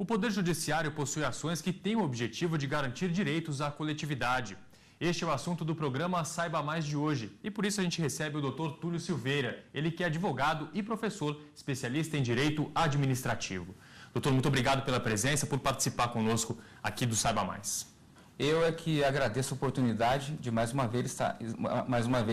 O Poder Judiciário possui ações que têm o objetivo de garantir direitos à coletividade. Este é o assunto do programa Saiba Mais de hoje e por isso a gente recebe o Dr. Túlio Silveira, ele que é advogado e professor, especialista em Direito Administrativo. Doutor, muito obrigado pela presença, por participar conosco aqui do Saiba Mais. Eu é que agradeço a oportunidade de mais uma vez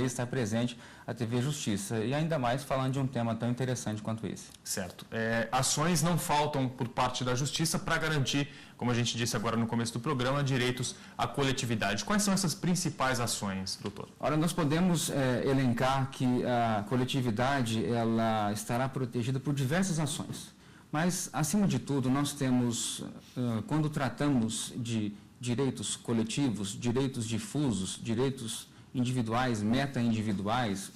estar presente à TV Justiça e ainda mais falando de um tema tão interessante quanto esse. Certo. Ações não faltam por parte da Justiça para garantir, como a gente disse agora no começo do programa, direitos à coletividade. Quais são essas principais ações, doutor? Ora, nós podemos elencar que a coletividade ela estará protegida por diversas ações, mas acima de tudo nós temos, quando tratamos de direitos coletivos, direitos difusos, direitos individuais, meta-individuais,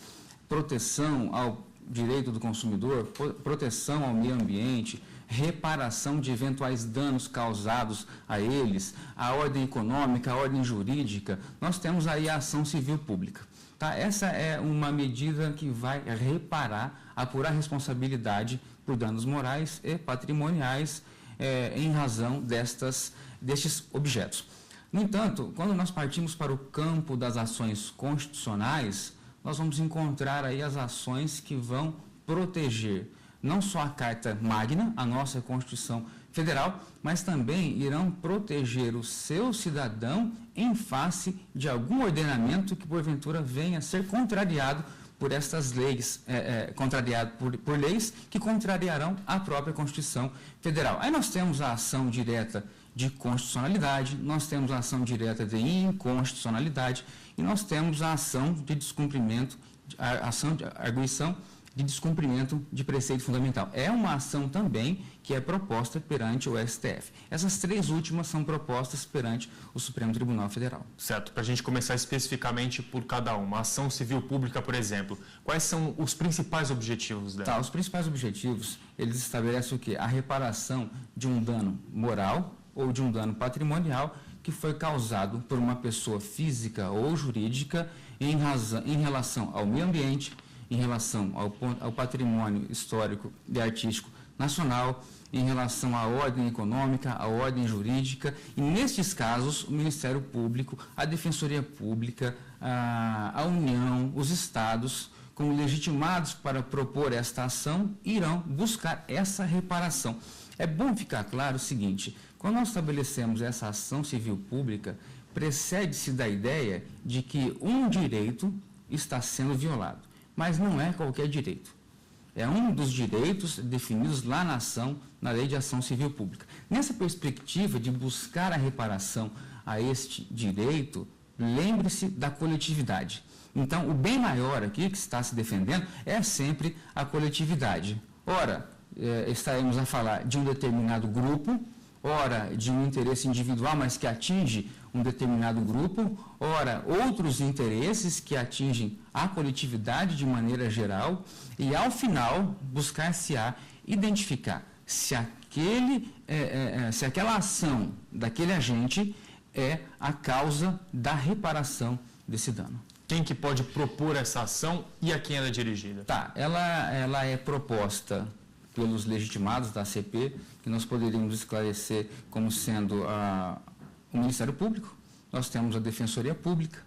proteção ao direito do consumidor, proteção ao meio ambiente, reparação de eventuais danos causados a eles, a ordem econômica, a ordem jurídica, nós temos aí a ação civil pública. Tá? Essa é uma medida que vai reparar, apurar responsabilidade por danos morais e patrimoniais em razão destes objetos. No entanto, quando nós partimos para o campo das ações constitucionais, nós vamos encontrar aí as ações que vão proteger não só a Carta Magna, a nossa Constituição Federal, mas também irão proteger o seu cidadão em face de algum ordenamento que porventura venha a ser contrariado por estas leis, contrariado por leis que contrariarão a própria Constituição Federal. Aí nós temos a ação direta de constitucionalidade, nós temos a ação direta de inconstitucionalidade e nós temos a ação de descumprimento, a ação de arguição de descumprimento de preceito fundamental. É uma ação também que é proposta perante o STF. Essas três últimas são propostas perante o Supremo Tribunal Federal. Certo. Para a gente começar especificamente por cada uma, a ação civil pública, por exemplo, quais são os principais objetivos dela? Tá, os principais objetivos, eles estabelecem o quê? A reparação de um dano moral ou de um dano patrimonial que foi causado por uma pessoa física ou jurídica em relação ao meio ambiente, em relação ao patrimônio histórico e artístico nacional, em relação à ordem econômica, à ordem jurídica, e nestes casos o Ministério Público, a Defensoria Pública, a União, os Estados, como legitimados para propor esta ação, irão buscar essa reparação. É bom ficar claro o seguinte, quando nós estabelecemos essa ação civil pública, precede-se da ideia de que um direito está sendo violado. Mas não é qualquer direito. É um dos direitos definidos lá na ação, na Lei de Ação Civil Pública. Nessa perspectiva de buscar a reparação a este direito, lembre-se da coletividade. Então, o bem maior aqui que está se defendendo é sempre a coletividade. Ora, estaremos a falar de um determinado grupo, ora de um interesse individual, mas que atinge um determinado grupo, ora outros interesses que atingem a coletividade de maneira geral e, ao final, buscar-se-á identificar se aquela ação daquele agente é a causa da reparação desse dano. Quem que pode propor essa ação e a quem ela é dirigida? Tá, ela é proposta pelos legitimados da ACP, que nós poderíamos esclarecer como sendo o Ministério Público, nós temos a Defensoria Pública,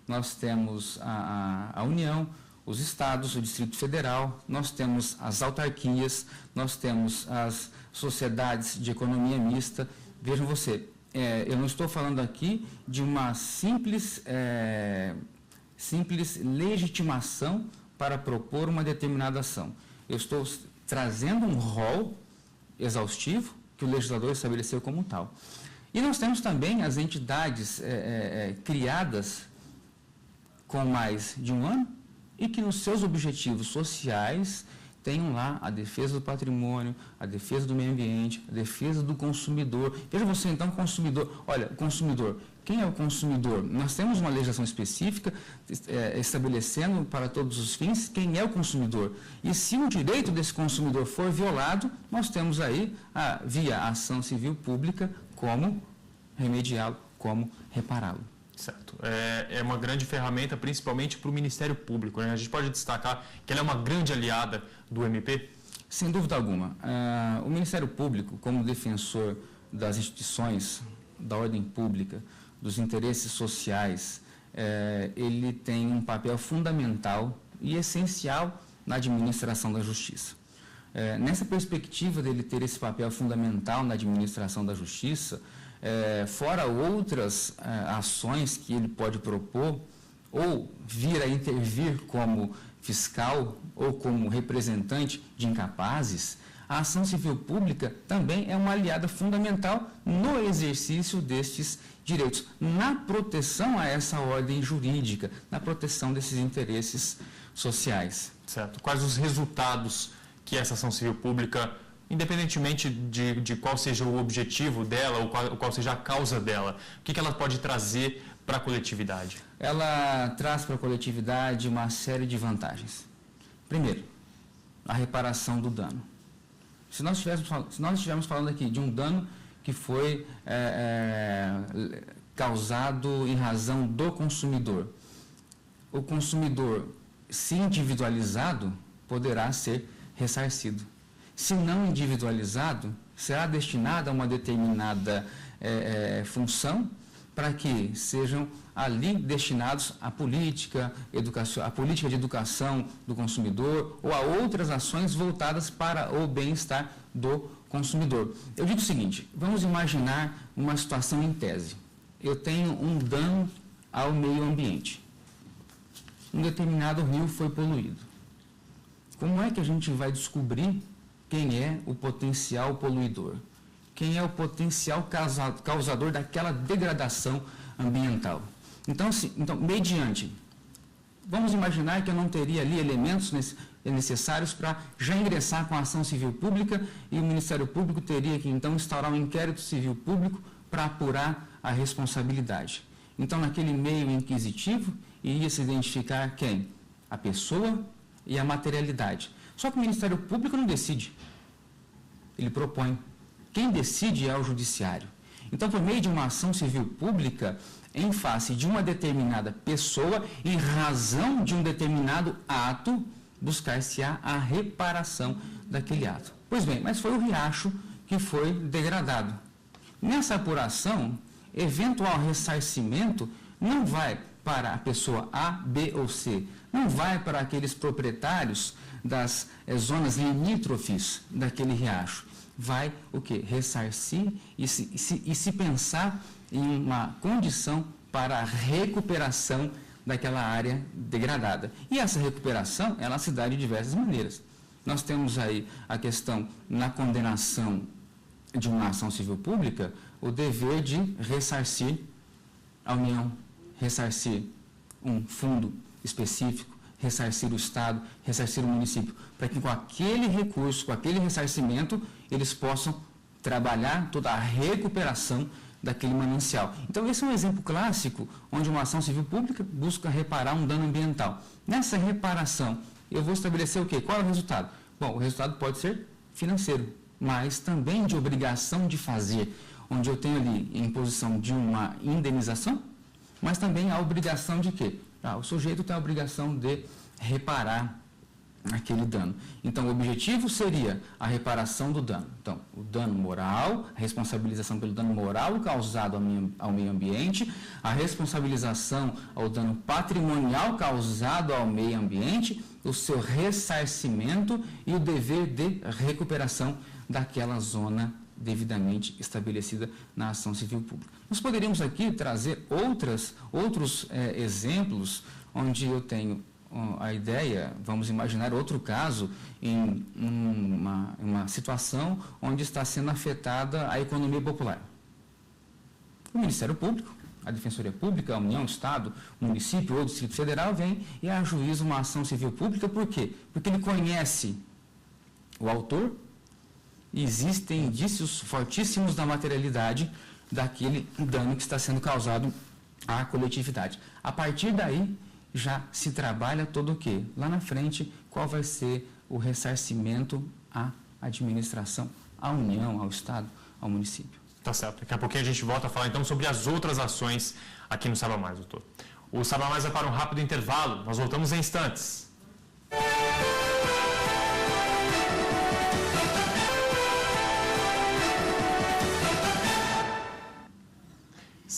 nós temos a União, os Estados, o Distrito Federal, nós temos as autarquias, nós temos as sociedades de economia mista. Vejam você, eu não estou falando aqui de uma simples legitimação para propor uma determinada ação. Eu estou trazendo um rol exaustivo que o legislador estabeleceu como tal. E nós temos também as entidades criadas com mais de um ano e que nos seus objetivos sociais tenham lá a defesa do patrimônio, a defesa do meio ambiente, a defesa do consumidor. Veja você então, consumidor. Olha, o consumidor. Quem é o consumidor? Nós temos uma legislação específica estabelecendo para todos os fins quem é o consumidor. E se o direito desse consumidor for violado, nós temos aí, via ação civil pública, como remediá-lo, como repará-lo. Certo. É uma grande ferramenta, principalmente para o Ministério Público, né? A gente pode destacar que ela é uma grande aliada do MP? Sem dúvida alguma. O Ministério Público, como defensor das instituições, da ordem pública, dos interesses sociais, ele tem um papel fundamental e essencial na administração da justiça. Nessa perspectiva dele ter esse papel fundamental na administração da justiça, fora outras ações que ele pode propor, ou vir a intervir como fiscal ou como representante de incapazes, a ação civil pública também é uma aliada fundamental no exercício destes direitos, na proteção a essa ordem jurídica, na proteção desses interesses sociais. Certo. Quais os resultados que essa ação civil pública, independentemente de qual seja o objetivo dela ou qual seja a causa dela, o que ela pode trazer para a coletividade? Ela traz para a coletividade uma série de vantagens. Primeiro, a reparação do dano. Se nós estivermos falando aqui de um dano que foi causado em razão do consumidor, o consumidor, se individualizado, poderá ser ressarcido. Se não individualizado, será destinado a uma determinada função para que sejam ali destinados à política de educação do consumidor ou a outras ações voltadas para o bem-estar do consumidor. Eu digo o seguinte, vamos imaginar uma situação em tese. Eu tenho um dano ao meio ambiente. Um determinado rio foi poluído. Como é que a gente vai descobrir quem é o potencial poluidor? Quem é o potencial causador daquela degradação ambiental? Então, mediante, vamos imaginar que eu não teria ali elementos necessários para já ingressar com a ação civil pública e o Ministério Público teria que, então, instaurar um inquérito civil público para apurar a responsabilidade. Então, naquele meio inquisitivo, iria se identificar quem? A pessoa e a materialidade. Só que o Ministério Público não decide, ele propõe. Quem decide é o Judiciário. Então, por meio de uma ação civil pública, em face de uma determinada pessoa, em razão de um determinado ato, buscar-se-á a reparação daquele ato. Pois bem, mas foi o riacho que foi degradado. Nessa apuração, eventual ressarcimento não vai para a pessoa A, B ou C, não vai para aqueles proprietários das zonas limítrofes daquele riacho. Vai o quê? Ressarcir e se pensar em uma condição para a recuperação daquela área degradada. E essa recuperação, ela se dá de diversas maneiras. Nós temos aí a questão, na condenação de uma ação civil pública, o dever de ressarcir a União, ressarcir um fundo específico, ressarcir o Estado, ressarcir o município, para que com aquele recurso, com aquele ressarcimento, eles possam trabalhar toda a recuperação daquele manancial. Então, esse é um exemplo clássico onde uma ação civil pública busca reparar um dano ambiental. Nessa reparação, eu vou estabelecer o quê? Qual é o resultado? Bom, o resultado pode ser financeiro, mas também de obrigação de fazer, onde eu tenho ali em posição de uma indenização, mas também a obrigação de quê? O sujeito tem a obrigação de reparar aquele dano. Então, o objetivo seria a reparação do dano. Então, o dano moral, a responsabilização pelo dano moral causado ao meio ambiente, a responsabilização ao dano patrimonial causado ao meio ambiente, o seu ressarcimento e o dever de recuperação daquela zona devidamente estabelecida na ação civil pública. Nós poderíamos aqui trazer outros exemplos onde eu tenho a ideia, vamos imaginar outro caso em uma situação onde está sendo afetada a economia popular. O Ministério Público, a Defensoria Pública, a União, o Estado, o município ou o Distrito Federal vem e ajuiza uma ação civil pública, por quê? Porque ele conhece o autor e existem indícios fortíssimos da materialidade daquele dano que está sendo causado à coletividade. A partir daí, já se trabalha todo o quê? Lá na frente, qual vai ser o ressarcimento à administração, à União, ao Estado, ao município. Tá certo. Daqui a pouquinho a gente volta a falar então sobre as outras ações aqui no Saiba Mais, doutor. O Saiba Mais vai para um rápido intervalo. Nós voltamos em instantes.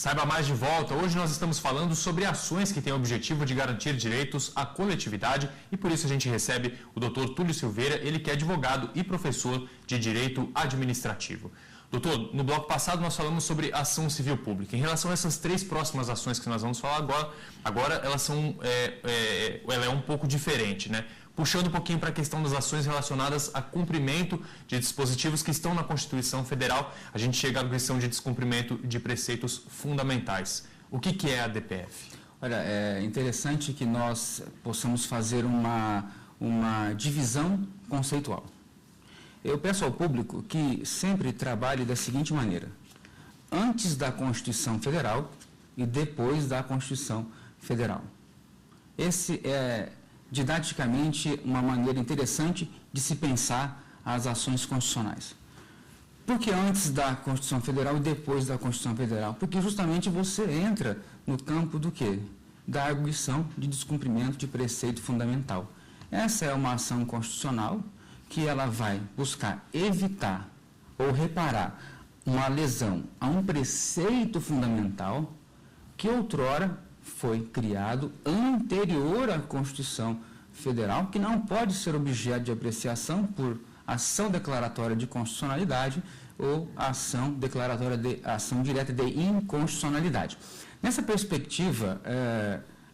Saiba mais de volta. Hoje nós estamos falando sobre ações que têm o objetivo de garantir direitos à coletividade e por isso a gente recebe o Dr. Túlio Silveira, ele que é advogado e professor de Direito Administrativo. Doutor, no bloco passado nós falamos sobre ação civil pública. Em relação a essas 3 próximas ações que nós vamos falar agora ela é um pouco diferente, né? Puxando um pouquinho para a questão das ações relacionadas a cumprimento de dispositivos que estão na Constituição Federal, a gente chega à questão de descumprimento de preceitos fundamentais. O que é a DPF? Olha, é interessante que nós possamos fazer uma divisão conceitual. Eu peço ao público que sempre trabalhe da seguinte maneira: antes da Constituição Federal e depois da Constituição Federal. Esse é didaticamente uma maneira interessante de se pensar as ações constitucionais. Por que antes da Constituição Federal e depois da Constituição Federal? Porque justamente você entra no campo do quê? Da arguição de descumprimento de preceito fundamental. Essa é uma ação constitucional que ela vai buscar evitar ou reparar uma lesão a um preceito fundamental que outrora foi criado anterior à Constituição Federal, que não pode ser objeto de apreciação por ação declaratória de constitucionalidade ou ação direta de inconstitucionalidade. Nessa perspectiva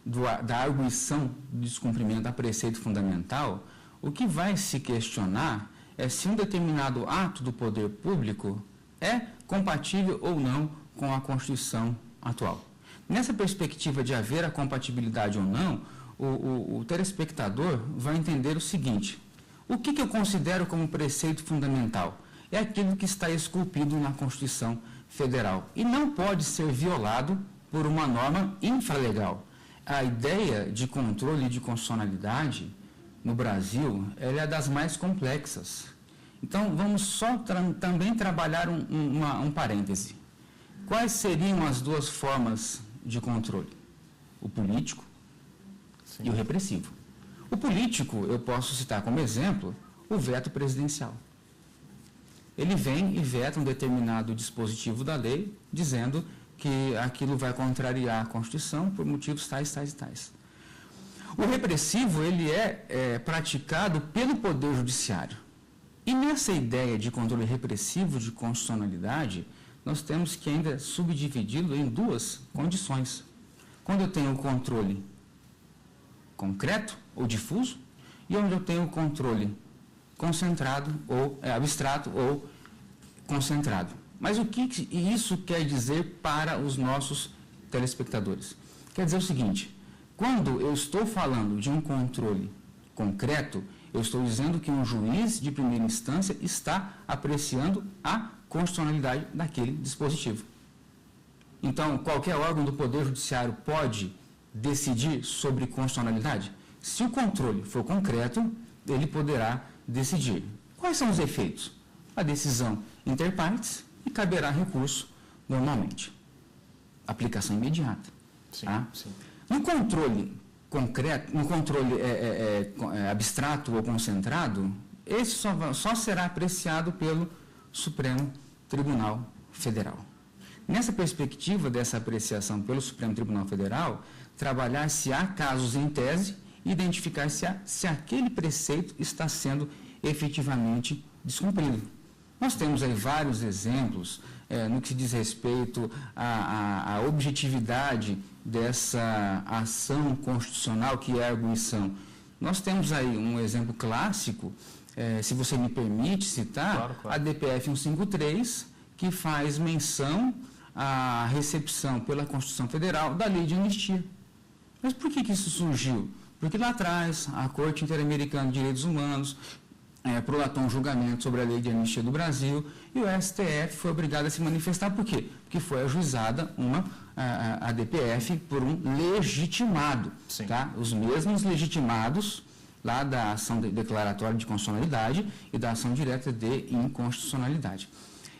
da arguição de descumprimento da preceito fundamental, o que vai se questionar é se um determinado ato do poder público é compatível ou não com a Constituição atual. Nessa perspectiva de haver a compatibilidade ou não, o telespectador vai entender o seguinte: o que eu considero como preceito fundamental? É aquilo que está esculpido na Constituição Federal e não pode ser violado por uma norma infralegal. A ideia de controle de constitucionalidade no Brasil ela é das mais complexas. Então, vamos só também trabalhar um parêntese. Quais seriam as 2 formas de controle? O político e o repressivo. O político, eu posso citar como exemplo, o veto presidencial. Ele vem e veta um determinado dispositivo da lei, dizendo que aquilo vai contrariar a Constituição por motivos tais, tais e tais. O repressivo, ele é praticado pelo Poder Judiciário. E nessa ideia de controle repressivo de constitucionalidade, nós temos que ainda subdividi-lo em 2 condições. Quando eu tenho o controle concreto ou difuso, e onde eu tenho o controle concentrado ou abstrato ou concentrado. Mas o que isso quer dizer para os nossos telespectadores? Quer dizer o seguinte: quando eu estou falando de um controle concreto, eu estou dizendo que um juiz de primeira instância está apreciando a constitucionalidade daquele dispositivo. Então, qualquer órgão do Poder Judiciário pode decidir sobre constitucionalidade? Se o controle for concreto, ele poderá decidir. Quais são os efeitos? A decisão inter partes e caberá recurso normalmente. Aplicação imediata. Sim, tá? Sim. No controle concreto, no controle abstrato ou concentrado, esse só será apreciado pelo Supremo Tribunal Federal. Nessa perspectiva dessa apreciação pelo Supremo Tribunal Federal, trabalhar se há casos em tese e identificar se aquele preceito está sendo efetivamente descumprido. Nós temos aí vários exemplos no que se diz respeito à objetividade dessa ação constitucional que é a arguição. Nós temos aí um exemplo clássico, se você me permite citar, claro. A DPF 153, que faz menção à recepção pela Constituição Federal da Lei de Anistia. Mas por que isso surgiu? Porque lá atrás, a Corte Interamericana de Direitos Humanos prolatou um julgamento sobre a Lei de Anistia do Brasil e o STF foi obrigado a se manifestar. Por quê? Porque foi ajuizada a DPF por um legitimado. Tá? Os mesmos legitimados lá da ação declaratória de constitucionalidade e da ação direta de inconstitucionalidade.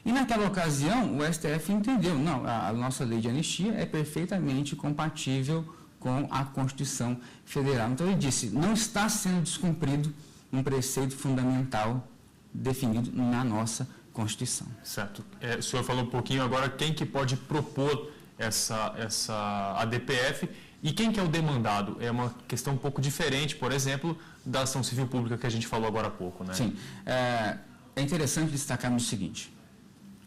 E naquela ocasião, o STF entendeu, não, a nossa lei de anistia é perfeitamente compatível com a Constituição Federal. Então ele disse, não está sendo descumprido um preceito fundamental definido na nossa Constituição. Certo. O senhor falou um pouquinho agora quem que pode propor essa ADPF e quem que é o demandado? É uma questão um pouco diferente, por exemplo, da ação civil pública que a gente falou agora há pouco, né? Sim. É interessante destacarmos o seguinte: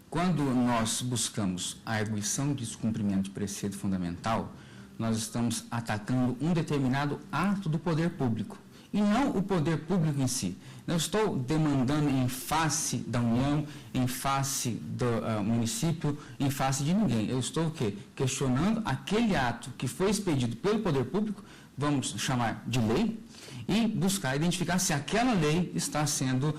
quando nós buscamos a arguição de descumprimento de preceito fundamental, nós estamos atacando um determinado ato do poder público, e não o poder público em si. Não estou demandando em face da União, em face do município, em face de ninguém. Eu estou o quê? Questionando aquele ato que foi expedido pelo poder público, vamos chamar de lei, e buscar identificar se aquela lei está sendo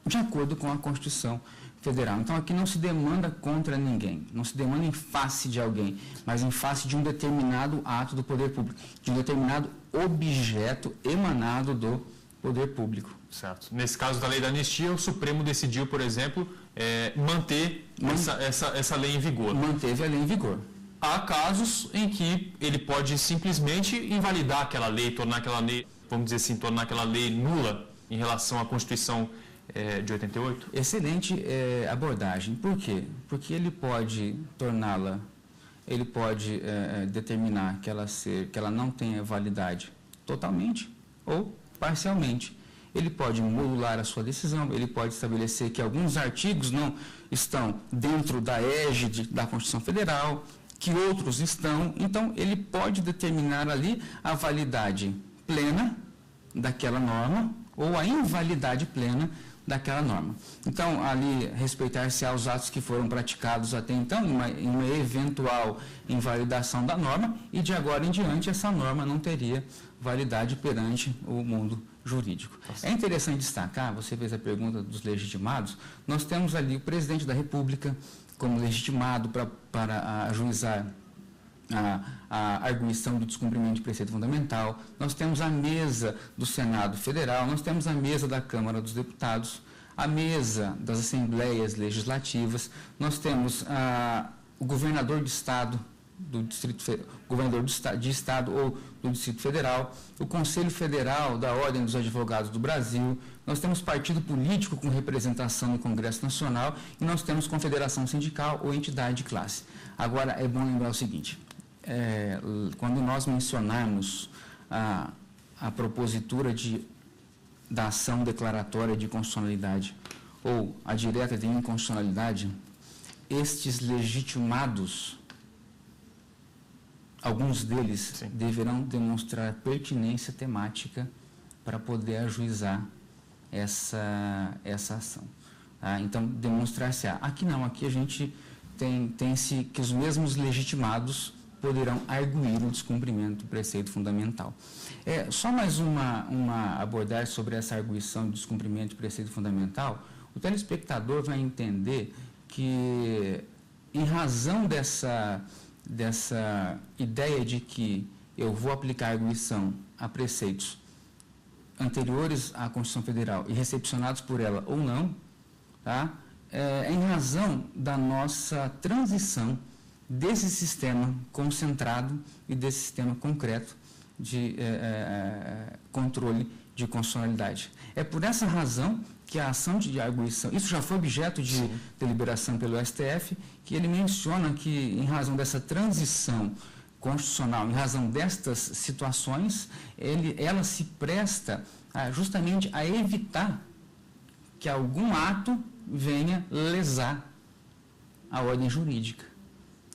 de acordo com a Constituição Federal. Então, aqui não se demanda contra ninguém, não se demanda em face de alguém, mas em face de um determinado ato do poder público, de um determinado objeto emanado do poder público. Certo. Nesse caso da lei da anistia, o Supremo decidiu, por exemplo, manter essa lei em vigor. Manteve a lei em vigor. Há casos em que ele pode simplesmente invalidar aquela lei, tornar aquela lei, vamos dizer assim, tornar aquela lei nula em relação à Constituição de 88? Excelente abordagem. Por quê? Porque ele pode torná-la, ele pode determinar que ela não tenha validade totalmente ou parcialmente. Ele pode modular a sua decisão, ele pode estabelecer que alguns artigos não estão dentro da égide da Constituição Federal, que outros estão. Então, ele pode determinar ali a validade plena daquela norma ou a invalidade plena daquela norma. Então, ali, respeitar-se aos atos que foram praticados até então, em uma eventual invalidação da norma, e de agora em diante essa norma não teria validade perante o mundo jurídico. É interessante destacar, você fez a pergunta dos legitimados, nós temos ali o presidente da República como legitimado para ajuizar a arguição do descumprimento de preceito fundamental, nós temos a mesa do Senado Federal, nós temos a mesa da Câmara dos Deputados, a mesa das Assembleias Legislativas, nós temos o governador de Estado, governador de Estado ou do Distrito Federal, o Conselho Federal da Ordem dos Advogados do Brasil, nós temos partido político com representação no Congresso Nacional e nós temos confederação sindical ou entidade de classe. Agora, é bom lembrar o seguinte, quando nós mencionarmos a propositura da ação declaratória de constitucionalidade ou a direta de inconstitucionalidade, estes legitimados, alguns deles Sim. deverão demonstrar pertinência temática para poder ajuizar essa ação. Então, demonstrar-se-á. Aqui não, aqui a gente tem-se que os mesmos legitimados poderão arguir o descumprimento do preceito fundamental. Só mais uma abordagem sobre essa arguição de descumprimento do preceito fundamental. O telespectador vai entender que, em razão dessa ideia de que eu vou aplicar a arguição a preceitos anteriores à Constituição Federal e recepcionados por ela ou não, tá? Em razão da nossa transição desse sistema concentrado e desse sistema concreto de controle de constitucionalidade. É por essa razão que a ação de arguição, isso já foi objeto de Sim. deliberação pelo STF, que ele menciona que, em razão dessa transição constitucional, em razão destas situações, ela se presta justamente a evitar que algum ato venha lesar a ordem jurídica.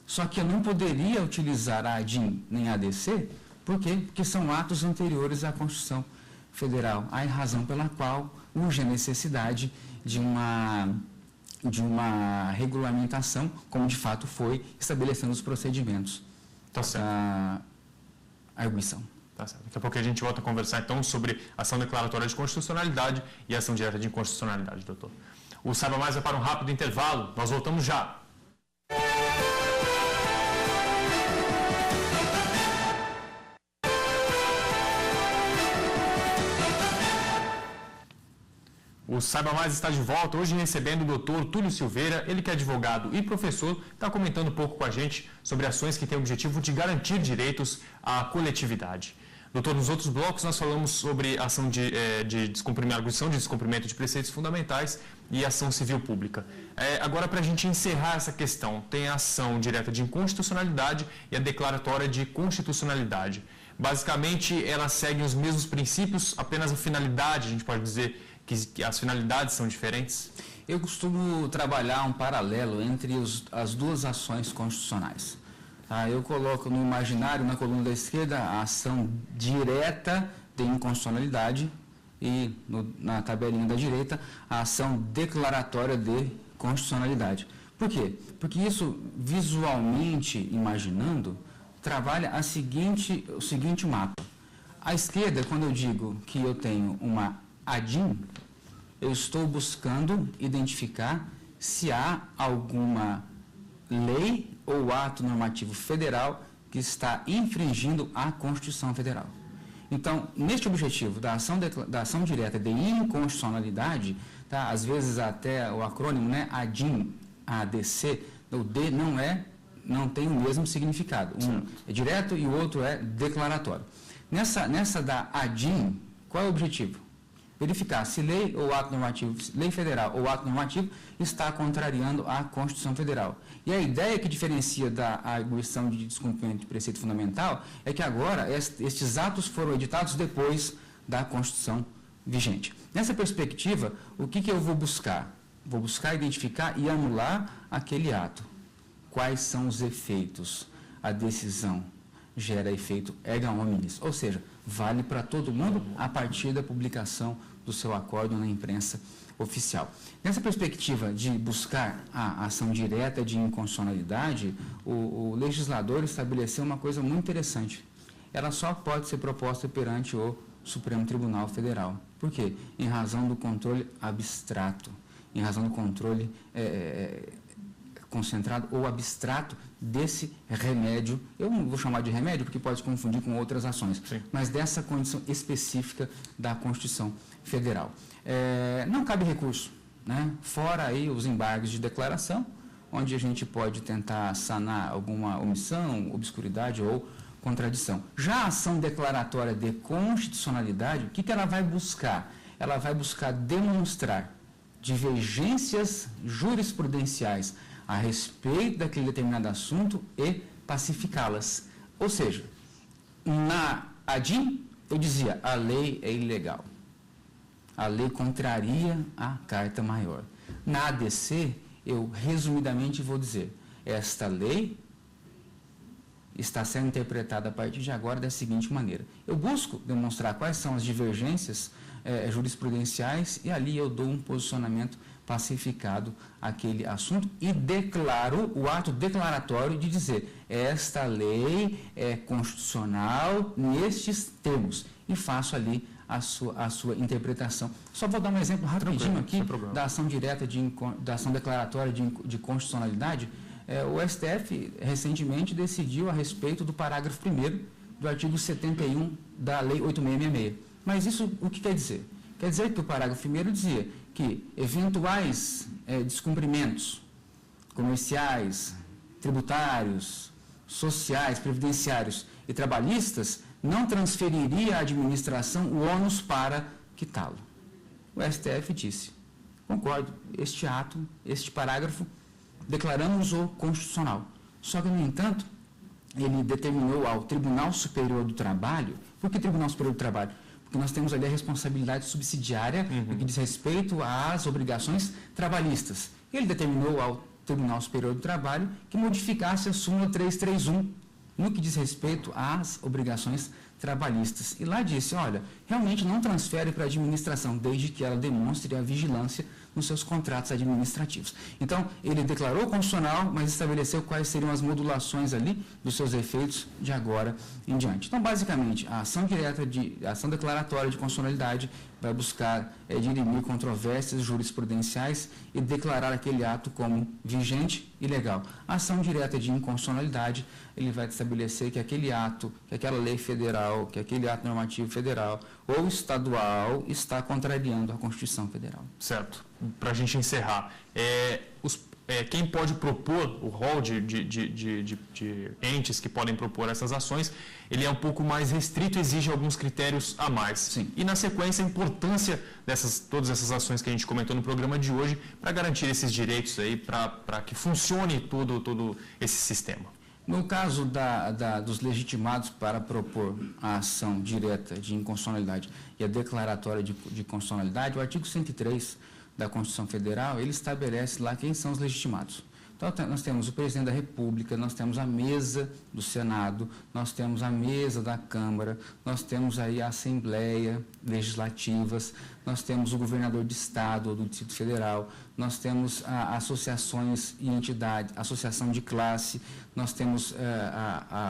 Só que eu não poderia utilizar a ADIM nem a ADC, por quê? Porque são atos anteriores à Constituição Federal. Há razão pela qual urge a necessidade de uma regulamentação, como de fato foi, estabelecendo os procedimentos da arguição. Tá certo. Daqui a pouco a gente volta a conversar então sobre ação declaratória de constitucionalidade e ação direta de inconstitucionalidade, doutor. O Saiba Mais vai para um rápido intervalo, nós voltamos já. O Saiba Mais está de volta, hoje recebendo o doutor Túlio Silveira, ele que é advogado e professor, está comentando um pouco com a gente sobre ações que têm o objetivo de garantir direitos à coletividade. Doutor, nos outros blocos nós falamos sobre ação de arguição de descumprimento de preceitos fundamentais e ação civil pública. Agora, para a gente encerrar essa questão, tem a ação direta de inconstitucionalidade e a declaratória de constitucionalidade. Basicamente, elas seguem os mesmos princípios, apenas a finalidade, a gente pode dizer que as finalidades são diferentes? Eu costumo trabalhar um paralelo entre as duas ações constitucionais. Eu coloco no imaginário, na coluna da esquerda, a ação direta de inconstitucionalidade e na tabelinha da direita, a ação declaratória de constitucionalidade. Por quê? Porque isso, visualmente imaginando, trabalha o seguinte mapa. À esquerda, quando eu digo que eu tenho uma ADIM, eu estou buscando identificar se há alguma lei ou ato normativo federal que está infringindo a Constituição Federal. Então, neste objetivo da ação direta de inconstitucionalidade, tá, às vezes até o acrônimo, né, ADIM, ADC, o D não tem o mesmo significado. Um é direto e o outro é declaratório. Nessa da ADIM, qual é o objetivo? Verificar se lei ou ato normativo, lei federal ou ato normativo está contrariando a Constituição Federal. E a ideia que diferencia da arguição de descumprimento de preceito fundamental é que agora estes atos foram editados depois da Constituição vigente. Nessa perspectiva, o que eu vou buscar? Vou buscar identificar e anular aquele ato. Quais são os efeitos? A decisão gera efeito erga omnes, ou seja, vale para todo mundo a partir da publicação do seu acórdão na imprensa oficial. Nessa perspectiva de buscar a ação direta de inconstitucionalidade, o legislador estabeleceu uma coisa muito interessante. Ela só pode ser proposta perante o Supremo Tribunal Federal. Por quê? Em razão do controle abstrato, em razão do controle concentrado ou abstrato desse remédio. Eu não vou chamar de remédio porque pode se confundir com outras ações, sim, mas dessa condição específica da Constituição Federal. Não cabe recurso, né? Fora aí os embargos de declaração, onde a gente pode tentar sanar alguma omissão, obscuridade ou contradição. Já a ação declaratória de constitucionalidade, o que ela vai buscar? Ela vai buscar demonstrar divergências jurisprudenciais a respeito daquele determinado assunto e pacificá-las. Ou seja, na ADIM, eu dizia, a lei é ilegal. A lei contraria a Carta Maior. Na ADC, eu resumidamente vou dizer, esta lei está sendo interpretada a partir de agora da seguinte maneira. Eu busco demonstrar quais são as divergências jurisprudenciais e ali eu dou um posicionamento pacificado àquele assunto e declaro o ato declaratório de dizer esta lei é constitucional nestes termos e faço ali a sua interpretação. Só vou dar um exemplo rapidinho aqui da ação direta, da ação declaratória de constitucionalidade. O STF recentemente decidiu a respeito do parágrafo 1º do artigo 71 da Lei 8666. Mas isso o que quer dizer? Quer dizer que o parágrafo 1º dizia que eventuais descumprimentos comerciais, tributários, sociais, previdenciários e trabalhistas não transferiria à administração o ônus para quitá-lo. O STF disse, concordo, este ato, este parágrafo, declaramos-o constitucional. Só que, no entanto, ele determinou ao Tribunal Superior do Trabalho. Por que Tribunal Superior do Trabalho? Porque nós temos ali a responsabilidade subsidiária no que diz respeito às obrigações trabalhistas. Ele determinou ao Tribunal Superior do Trabalho que modificasse a súmula 331 no que diz respeito às obrigações trabalhistas. E lá disse, olha, realmente não transfere para a administração, desde que ela demonstre a vigilância nos seus contratos administrativos. Então, ele declarou constitucional, mas estabeleceu quais seriam as modulações ali dos seus efeitos de agora em diante. Então, basicamente, a ação direta a ação declaratória de constitucionalidade vai buscar dirimir controvérsias jurisprudenciais e declarar aquele ato como vigente e legal. A ação direta de inconstitucionalidade, ele vai estabelecer que aquele ato, que aquela lei federal, que aquele ato normativo federal ou estadual está contrariando a Constituição Federal. Certo. Para a gente encerrar, quem pode propor, o rol de entes que podem propor essas ações, ele é um pouco mais restrito, exige alguns critérios a mais. Sim. E na sequência, a importância todas essas ações que a gente comentou no programa de hoje para garantir esses direitos aí, para que funcione todo esse sistema. No caso dos legitimados para propor a ação direta de inconstitucionalidade e a declaratória de constitucionalidade, o artigo 103 da Constituição Federal, ele estabelece lá quem são os legitimados. Então, nós temos o presidente da República, nós temos a mesa do Senado, nós temos a mesa da Câmara, nós temos aí a Assembleia Legislativas, nós temos o governador de Estado ou do Distrito Federal, nós temos associações e entidades, associação de classe, nós temos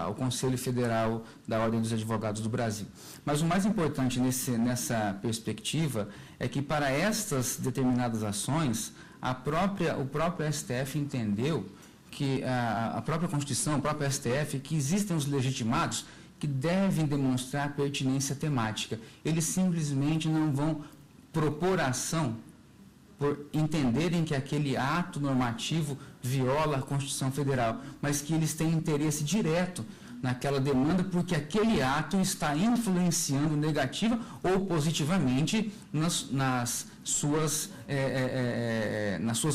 o Conselho Federal da Ordem dos Advogados do Brasil. Mas o mais importante nessa perspectiva é que para estas determinadas ações, o próprio STF entendeu que a própria Constituição, o próprio STF, que existem os legitimados que devem demonstrar pertinência temática. Eles simplesmente não vão propor ação por entenderem que aquele ato normativo viola a Constituição Federal, mas que eles têm interesse direto naquela demanda porque aquele ato está influenciando negativa ou positivamente nas suas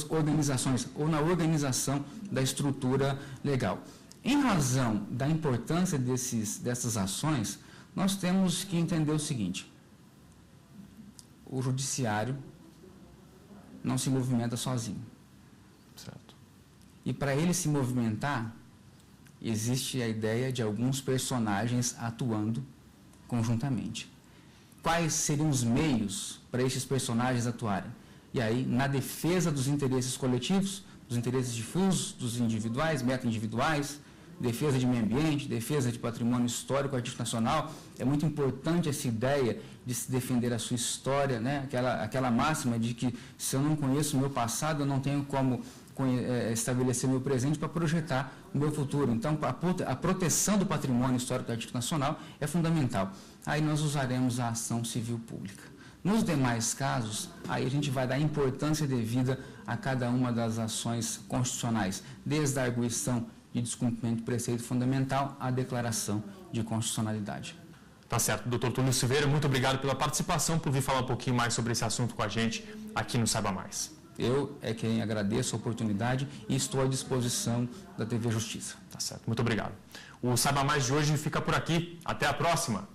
organizações ou na organização da estrutura legal. Em razão da importância dessas ações, nós temos que entender o seguinte: o judiciário não se movimenta sozinho. Certo. E para ele se movimentar, existe a ideia de alguns personagens atuando conjuntamente. Quais seriam os meios para esses personagens atuarem? E aí, na defesa dos interesses coletivos, dos interesses difusos, dos individuais, meta-individuais, defesa de meio ambiente, defesa de patrimônio histórico, artístico nacional, é muito importante essa ideia de se defender a sua história, né? Aquela máxima de que se eu não conheço o meu passado, eu não tenho como estabelecer meu presente para projetar o meu futuro. Então, a proteção do patrimônio histórico e artístico nacional é fundamental. Aí nós usaremos a ação civil pública. Nos demais casos, aí a gente vai dar importância devida a cada uma das ações constitucionais, desde a arguição de descumprimento de preceito fundamental à declaração de constitucionalidade. Tá certo. Doutor Túlio Silveira, muito obrigado pela participação, por vir falar um pouquinho mais sobre esse assunto com a gente aqui no Saiba Mais. Eu é quem agradeço a oportunidade e estou à disposição da TV Justiça. Tá certo. Muito obrigado. O Saiba Mais de hoje fica por aqui. Até a próxima.